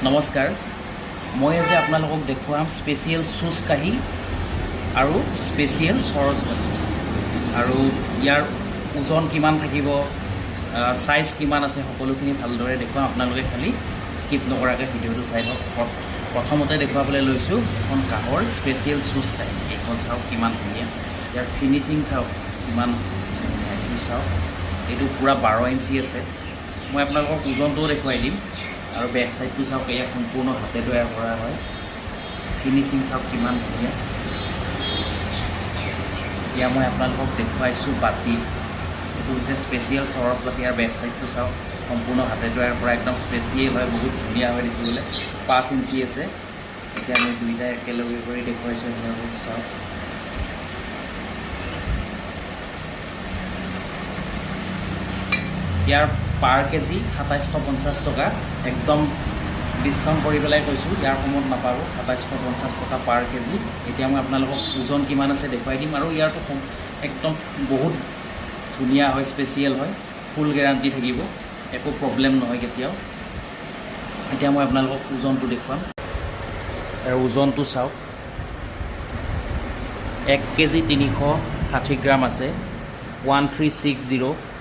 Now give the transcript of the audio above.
নমস্কাৰ মই আজি আপোনালোকক দেখুৱাম স্পেচিয়েল সুচ কাহি আৰু স্পেচিয়েল সৰজবাতি আৰু ইয়াৰ ওজন কিমান থাকিব সাইজ কিমান আছে সকলোখিনি ভালদৰে দেখুৱাম আপোনালোকে খালি স্কিপ নকৰাকৈ ভিডিঅ'টো চাই লওক প্ৰথমতে দেখুৱাবলৈ লৈছোঁ এখন কাহৰ স্পেচিয়েল সুচ কাহি এইখন চাওক কিমান ধুনীয়া ইয়াৰ ফিনিচিং চাওক কিমান এইটো চাওক এইটো পূৰা 12 ইঞ্চি আছে মই আপোনালোকক ওজনটোও দেখুৱাই দিম আৰু বেক সাইডটো চাওক এয়া সম্পূৰ্ণ হাতে তৈয়াৰ কৰা হয় ফিনিচিং চাওক কিমান ধুনীয়া এতিয়া মই আপোনালোকক দেখুৱাইছোঁ বাতি এইটো হৈছে স্পেচিয়েল চৰচ বাতি আৰু বেক সাইডটো চাওক সম্পূৰ্ণ হাতে তৈয়াৰ কৰা একদম স্পেচিয়েল হয় বহুত ধুনীয়া হয় দেখিবলৈ 5 ইঞ্চি আছে এতিয়া আমি দুইটা একেলগে কৰি দেখুৱাইছোঁ আপোনালোকক চাওক ইয়াৰ পাৰ কেজি 2750 টকা একদম ডিছকাউণ্ট কৰি পেলাই কৈছোঁ ইয়াৰ কমত নাপাব 2750 টকা পাৰ কেজি এতিয়া মই আপোনালোকক ওজন কিমান আছে দেখুৱাই দিম আৰু ইয়াৰটো একদম বহুত ধুনীয়া হয় স্পেচিয়েল হয় ফুল গেৰাণ্টি থাকিব একো প্ৰব্লেম নহয় কেতিয়াও এতিয়া মই আপোনালোকক ওজনটো দেখুৱাম আৰু ওজনটো চাওক 1 কেজি 360 গ্ৰাম আছে 1360